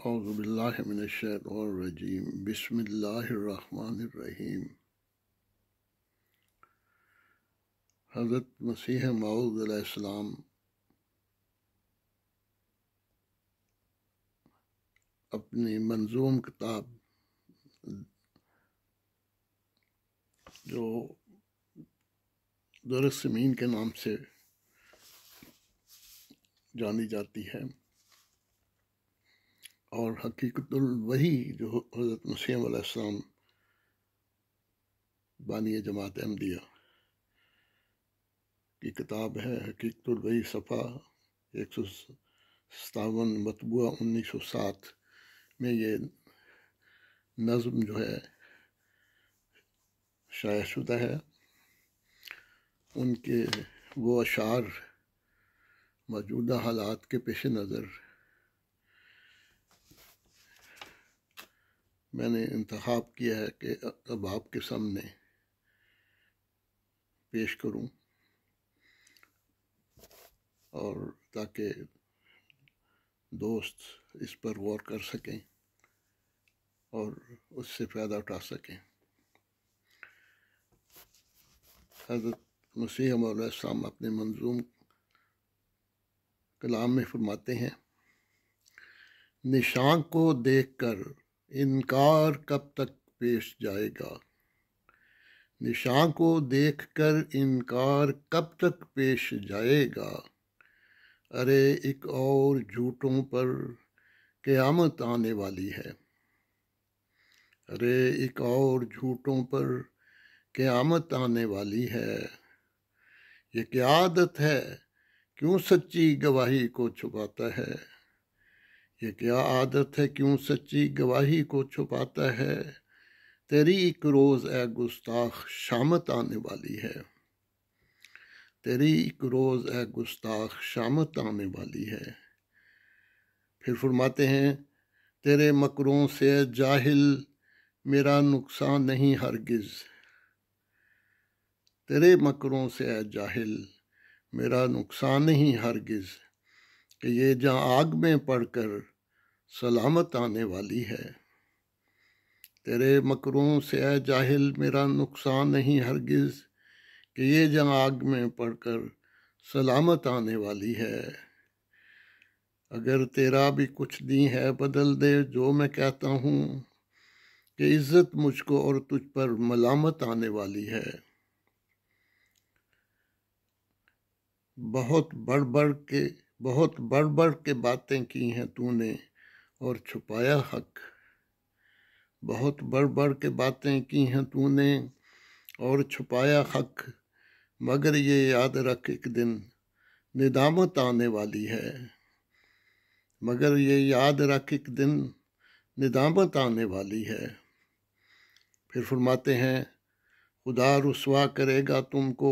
اعوذ باللہ من الشیطان الرجیم بسم اللہ الرحمن الرحیم۔ حضرت مسیح موعود علیہ السلام اپنی منظوم کتاب جو در السمین کے نام سے جانی جاتی ہے اور حقیقت الوحی جو حضرت مسیح علیہ السلام بانی جماعت احمدیہ کی کتاب ہے، حقیقت الوحی، صفحہ 157، مطبوعہ 1907 میں یہ نظم جو ہے شائع شدہ ہے۔ ان کے وہ اشعار موجودہ حالات کے پیش نظر میں نے انتخاب کیا ہے کہ اب آپ کے سامنے پیش کروں، اور تاکہ دوست اس پر غور کر سکیں اور اس سے فائدہ اٹھا سکیں۔ حضرت مسیح موعود علیہ السلام اپنے منظوم کلام میں فرماتے ہیں، نشان کو دیکھ کر انکار کب تک پیش جائے گا، نشان کو دیکھ کر انکار کب تک پیش جائے گا، ارے ایک اور جھوٹوں پر قیامت آنے والی ہے، ارے ایک اور جھوٹوں پر قیامت آنے والی ہے، یہ کیا عادت ہے کیوں سچی گواہی کو چھپاتا ہے، یہ کیا عادت ہے کیوں سچی گواہی کو چھپاتا ہے، تیری ایک روز اے گستاخ شامت آنے والی ہے، تیری ایک روز اے گستاخ شامت آنے والی ہے۔ پھر فرماتے ہیں، تیرے مکروں سے اے جاہل میرا نقصان نہیں ہرگز، تیرے مکروں سے اے جاہل میرا نقصان نہیں ہرگز، کہ یہ جہاں آگ میں پڑ کر سلامت آنے والی ہے، تیرے مکروں سے اے جاہل میرا نقصان نہیں ہرگز، کہ یہ جہاں آگ میں پڑ کر سلامت آنے والی ہے، اگر تیرا بھی کچھ دیں ہے بدل دے جو میں کہتا ہوں، کہ عزت مجھ کو اور تجھ پر ملامت آنے والی ہے، بہت بڑھ بڑھ کے باتیں کی ہیں تو نے اور چھپایا حق، بہت بڑھ کے باتیں کی ہیں تو نے اور چھپایا حق، مگر یہ یاد رکھ ایک دن ندامت آنے والی ہے، مگر یہ یاد رکھ ایک دن ندامت آنے والی ہے۔ پھر فرماتے ہیں، خدا رسوا کرے گا تم کو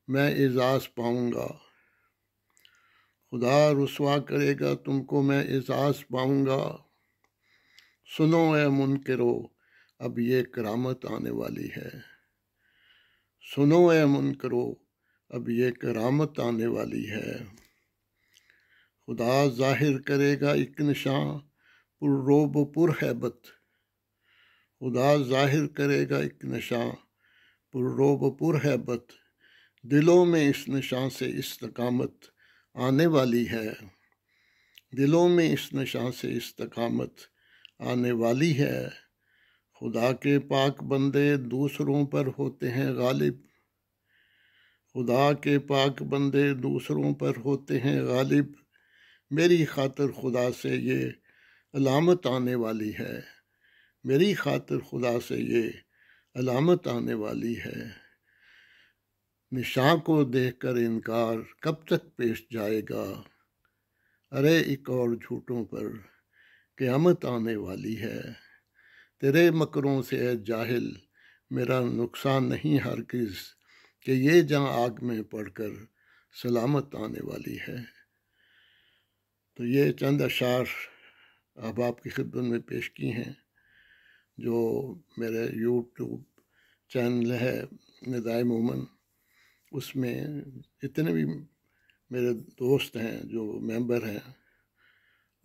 میں اعزاز پاؤں گا، خدا رسوا کرے گا تم کو میں اعزاز پاؤں گا، سنو اے منکرو اب یہ کرامت آنے والی ہے، سنو اے منکرو اب یہ کرامت آنے والی ہے، خدا ظاہر کرے گا ایک نشان پر روب و پر ہیبت، خدا ظاہر کرے گا ایک نشان پر روب و پر ہیبت، دلوں میں اس نشان سے استقامت آنے والی ہے، دلوں میں اس نشان سے استقامت آنے والی ہے، خدا کے پاک بندے دوسروں پر ہوتے ہیں غالب، خدا کے پاک بندے دوسروں پر ہوتے ہیں غالب، میری خاطر خدا سے یہ علامت آنے والی ہے، میری خاطر خدا سے یہ علامت آنے والی ہے، نشان کو دیکھ کر انکار کب تک پیش جائے گا، ارے ایک اور جھوٹوں پر قیامت آنے والی ہے، تیرے مکروں سے اے جاہل میرا نقصان نہیں ہرگز، کہ یہ جہاں آگ میں پڑ کر سلامت آنے والی ہے۔ تو یہ چند اشعار آپ کی خدمت میں پیش کی ہیں، جو میرے یوٹیوب چینل ہے ندائے مومن، اس میں جتنے بھی میرے دوست ہیں جو ممبر ہیں،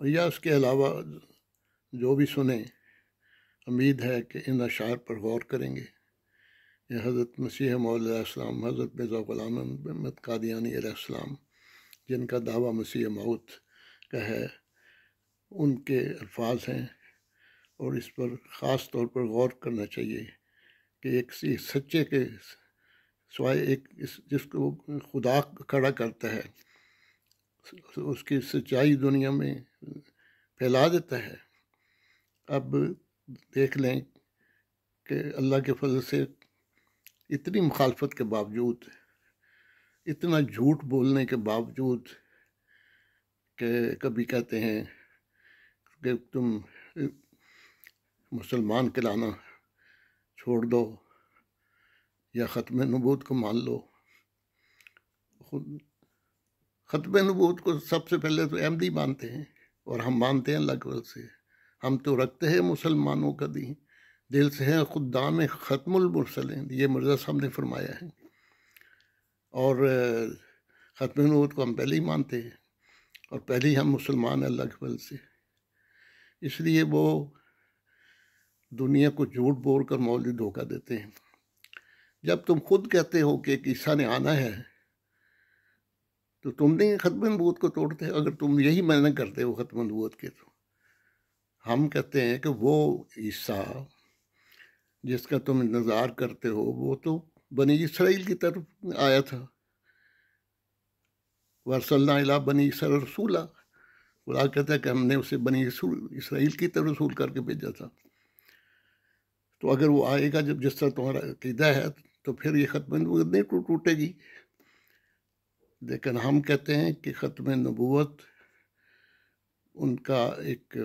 یا اس کے علاوہ جو بھی سنیں امید ہے کہ ان اشعار پر غور کریں گے۔ یہ حضرت مسیح موعود علیہ السلام، حضرت مرزا غلام احمد قادیانی علیہ السلام، جن کا دعویٰ مسیح موعود کا ہے، ان کے الفاظ ہیں، اور اس پر خاص طور پر غور کرنا چاہیے کہ ایک سچے کے سوائے ایک جس کو خدا کھڑا کرتا ہے، اس کی سچائی دنیا میں پھیلا دیتا ہے۔ اب دیکھ لیں کہ اللہ کے فضل سے اتنی مخالفت کے باوجود، اتنا جھوٹ بولنے کے باوجود، کہ کبھی کہتے ہیں کہ تم مسلمان کہلانا چھوڑ دو یا ختم نبوت کو مان لو۔ خود ختم نبوت کو سب سے پہلے تو احمدی مانتے ہیں، اور ہم مانتے ہیں اللہ کے فضل سے، ہم تو رکھتے ہیں مسلمانوں کا دل سے ہیں خدام ختم المرسلین، یہ مرزا صاحب نے فرمایا ہے، اور ختم نبوت کو ہم پہلے ہی مانتے ہیں، اور پہلے ہی ہم مسلمان ہیں اللہ کے فضل سے۔ اس لیے وہ دنیا کو جھوٹ بول کر مولوی دھوکہ دیتے ہیں۔ جب تم خود کہتے ہو کہ ایک عیسیٰ نے آنا ہے، تو تم نہیں ختم نبوت کو توڑتے؟ اگر تم یہی معنی کرتے ہو ختم نبوت کے، تو ہم کہتے ہیں کہ وہ عیسیٰ جس کا تم انتظار کرتے ہو، وہ تو بنی اسرائیل کی طرف آیا تھا۔ وَأَرْسَلْنَا إِلَىٰ بَنِي إِسْرَائِيلَ رَسُولًا، خدا کہتا ہے کہ ہم نے اسے بنی اسرائیل کی طرف رسول کر کے بھیجا تھا۔ تو اگر وہ آئے گا جب جس طرح تمہارا عقیدہ ہے، تو پھر یہ ختم نبوت نہیں ٹوٹے گی۔ لیکن ہم کہتے ہیں کہ ختم نبوت ان کا ایک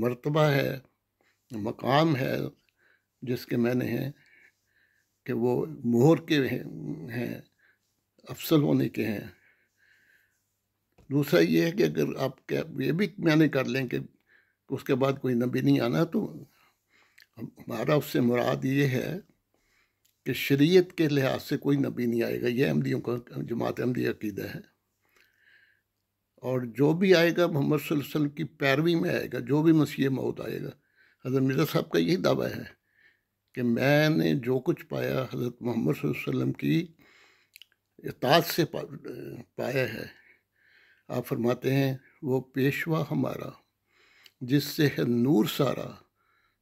مرتبہ ہے، مقام ہے، جس کے معنی ہیں کہ وہ مہر کے ہیں، افضل ہونے کے ہیں۔ دوسرا یہ ہے کہ اگر آپ یہ بھی معنی کر لیں کہ اس کے بعد کوئی نبی نہیں آنا، تو ہمارا اس سے مراد یہ ہے کہ شریعت کے لحاظ سے کوئی نبی نہیں آئے گا۔ یہ احمدیوں کا، جماعت احمدی عقیدہ ہے، اور جو بھی آئے گا محمد صلی اللہ علیہ وسلم کی پیروی میں آئے گا، جو بھی مسیح موعود آئے گا۔ حضرت مرزا صاحب کا یہی دعویٰ ہے کہ میں نے جو کچھ پایا حضرت محمد صلی اللہ علیہ وسلم کی اطاعت سے پایا ہے۔ آپ فرماتے ہیں وہ پیشوا ہمارا جس سے ہے نور سارا،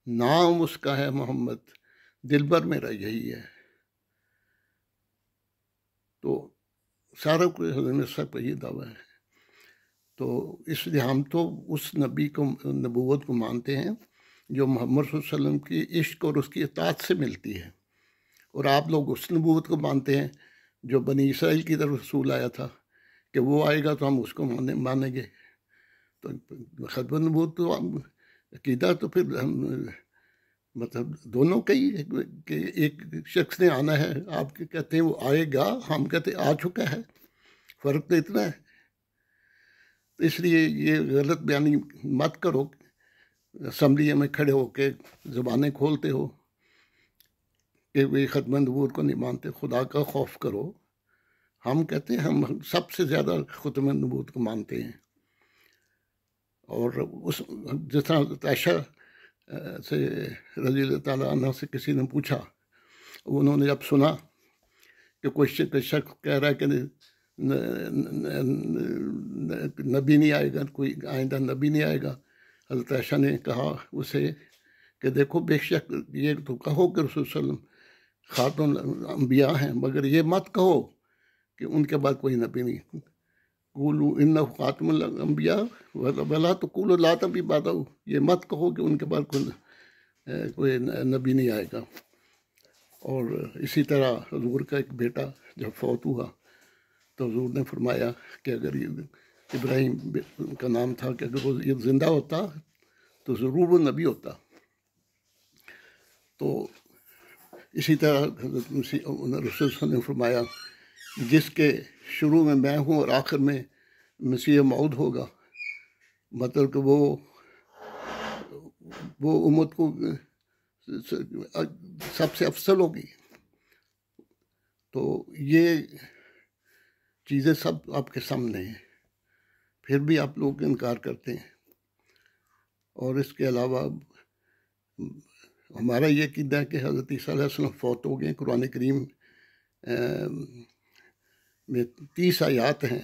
نام اس کا ہے محمد، دل بر میرا یہی ہے۔ تو سارا کوئی حضرت مرزا صاحب کا یہ دعویٰ ہے۔ تو اس لیے ہم تو اس نبی کو، نبوت کو مانتے ہیں جو محمد صلی اللہ علیہ وسلم کی عشق اور اس کی اطاعت سے ملتی ہے، اور آپ لوگ اس نبوت کو مانتے ہیں جو بنی اسرائیل کی طرف رسول آیا تھا، کہ وہ آئے گا تو ہم اس کو مانیں گے۔ تو ختم نبوت تو عقیدہ تو پھر ہم مطلب دونوں کا ہی ہے کہ ایک شخص نے آنا ہے، آپ کہتے ہیں وہ آئے گا، ہم کہتے ہیں آ چکا ہے، فرق تو اتنا ہے۔ اس لیے یہ غلط بیانی مت کرو، اسمبلی میں کھڑے ہو کے زبانیں کھولتے ہو کہ وہ ختم نبوت کو نہیں مانتے۔ خدا کا خوف کرو۔ ہم کہتے ہیں ہم سب سے زیادہ ختم نبوت کو مانتے ہیں، اور اس جس طرح عائشہ سے رضی اللہ تعالیٰ عنہ سے کسی نے پوچھا، انہوں نے جب سنا کہ کوئی شخص کہہ رہا ہے کہ نبی نہیں آئے گا، کوئی آئندہ نبی نہیں آئے گا، حضرت عائشہ نے کہا اسے کہ دیکھو بے شک یہ تو کہو کہ رسول صلی اللہ علیہ وسلم خاتم الانبیاء ہیں، مگر یہ مت کہو کہ ان کے بعد کوئی نبی نہیں۔ قولوا انہ خاتم الانبیاء ولا تقولوا لا نبی بعدہ، یہ مت کہو کہ ان کے بعد کوئی نبی نہیں آئے گا۔ اور اسی طرح حضور کا ایک بیٹا جب فوت ہوا تو حضور نے فرمایا کہ اگر یہ ابراہیم کا نام تھا، کہ اگر وہ یہ زندہ ہوتا تو ضرور وہ نبی ہوتا۔ تو اسی طرح حضرت رسول صلی اللہ علیہ وسلم نے فرمایا جس کے شروع میں میں ہوں اور آخر میں مسیح موعود ہوگا، مطلب کہ وہ امت کو سب سے افضل ہوگی۔ تو یہ چیزیں سب آپ کے سامنے ہیں، پھر بھی آپ لوگ انکار کرتے ہیں۔ اور اس کے علاوہ ہمارا یہ عقیدہ ہے کہ حضرت عیسیٰ علیہ السلام فوت ہو گئے. قرآن کریم میں 30 آیات ہیں.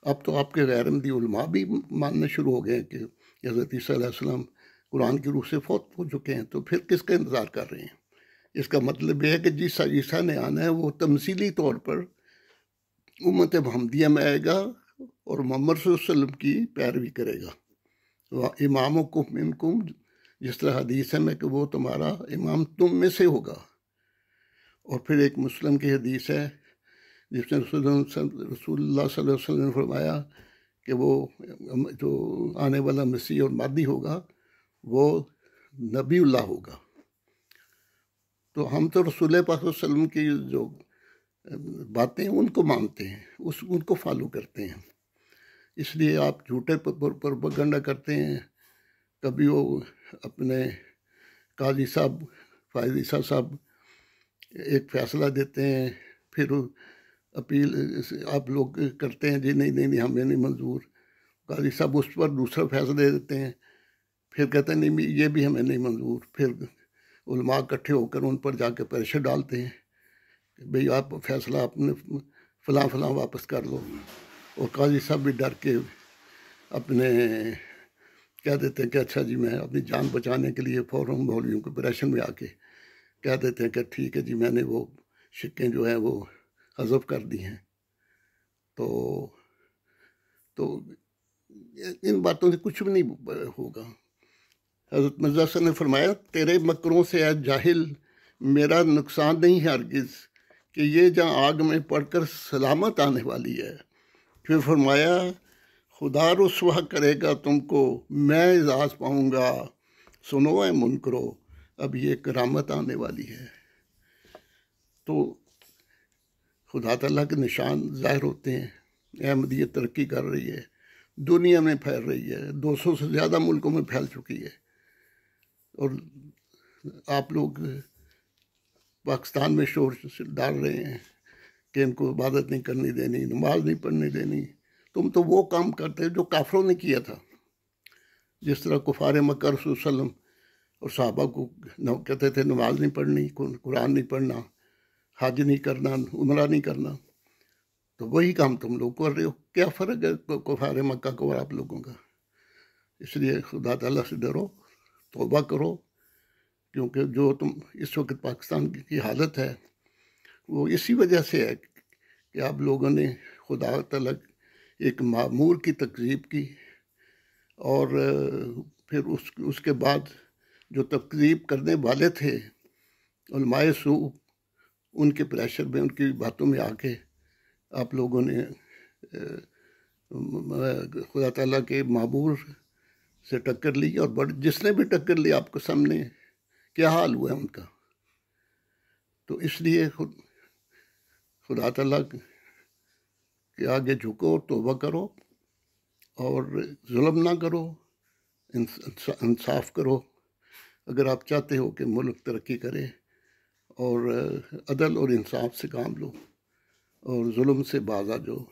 اب تو آپ کے غیر احمدی علماء بھی ماننا شروع ہو گئے ہیں کہ حضرت عیسیٰ علیہ السلام قرآن کی روح سے فوت ہو چکے ہیں. تو پھر کس کا انتظار کر رہے ہیں؟ اس کا مطلب یہ ہے کہ جس عیسیٰ نے آنا ہے وہ تمثیلی طور پر امت محمدیہ میں آئے گا اور محمد صلی اللہ علیہ وسلم کی پیروی کرے گا. امامکم منکم، جس طرح حدیث ہے میں کہ وہ تمہارا امام تم میں سے ہوگا. اور پھر ایک مسلم کی حدیث ہے جس میں رسول اللہ صلی اللہ علیہ وسلم نے فرمایا کہ وہ جو آنے والا مسیح اور مہدی ہوگا وہ نبی اللہ ہوگا. تو ہم تو رسول پاک صلی اللہ علیہ وسلم کی جو باتیں ان کو مانتے ہیں، ان کو فالو کرتے ہیں. اس لیے آپ جھوٹے پروپیگنڈا کرتے ہیں. کبھی وہ اپنے قاضی صاحب فائز عیسیٰ صاحب ایک فیصلہ دیتے ہیں، پھر اپیل آپ لوگ کرتے ہیں جی نہیں ہمیں نہیں منظور. قاضی صاحب اس پر دوسرا فیصلہ دے دیتے ہیں، پھر کہتے ہیں نہیں یہ بھی ہمیں نہیں منظور. پھر علماء اکٹھے ہو کر ان پر جا کے پریشر ڈالتے ہیں کہ بھئی آپ فیصلہ اپنے فلاں واپس کر لو. اور قاضی صاحب بھی ڈر کے اپنے کہہ دیتے ہیں کہ اچھا جی میں اپنی جان بچانے کے لیے فوراً مولویوں کے پریشر میں آ کے کہہ دیتے ہیں کہ ٹھیک ہے جی میں نے وہ شکیں جو ہیں وہ حذف کر دی ہیں. تو ان باتوں سے کچھ بھی نہیں ہوگا. حضرت مرزا صاحب نے فرمایا تیرے مکروں سے اے جاہل میرا نقصان نہیں ہے ہرگز کہ یہ جہاں آگ میں پڑ کر سلامت آنے والی ہے. پھر فرمایا خدا رسوا کرے گا تم کو میں اعزاز پاؤں گا. سنو اے منکرو اب یہ کرامت آنے والی ہے. تو خدا تعالیٰ کے نشان ظاہر ہوتے ہیں. احمدیت ترقی کر رہی ہے، دنیا میں پھیل رہی ہے، 200 سے زیادہ ملکوں میں پھیل چکی ہے. اور آپ لوگ پاکستان میں شور ڈال رہے ہیں کہ ان کو عبادت نہیں کرنی دینی، نماز نہیں پڑھنے دینی. تم تو وہ کام کرتے جو کافروں نے کیا تھا. جس طرح کفار مکہ رسول صلی اللہ علیہ وسلم اور صحابہ کو کہتے تھے نماز نہیں پڑھنی، قرآن نہیں پڑھنا، حج نہیں کرنا، عمرہ نہیں کرنا. تو وہی کام تم لوگ کر رہے ہو. کیا فرق ہے کفار مکہ کو اور آپ لوگوں کا؟ اس لیے خدا تعالیٰ سے ڈرو، توبہ کرو. کیونکہ جو تم اس وقت پاکستان کی حالت ہے وہ اسی وجہ سے ہے کہ آپ لوگوں نے خدا تعالیٰ ایک معمور کی تکذیب کی. اور پھر اس کے بعد جو تکذیب کرنے والے تھے علماء سو، ان کے پریشر میں، ان کی باتوں میں آ کے آپ لوگوں نے خدا تعالیٰ کے معمور سے ٹکر لی. اور جس نے بھی ٹکر لی آپ کو سامنے کیا حال ہوا ہے ان کا. تو اس لیے خدا تعالیٰ کے آگے جھکو اور توبہ کرو اور ظلم نہ کرو، انصاف کرو. اگر آپ چاہتے ہو کہ ملک ترقی کرے اور عدل اور انصاف سے کام لو اور ظلم سے باز آ جاؤ.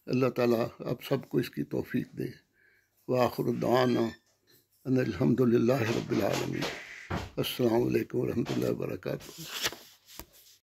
اللہ تعالیٰ آپ سب کو اس کی توفیق دے. وآخر دعوانا ان الحمد للہ رب العالمین. السلام علیکم ورحمۃ اللہ وبرکاتہ.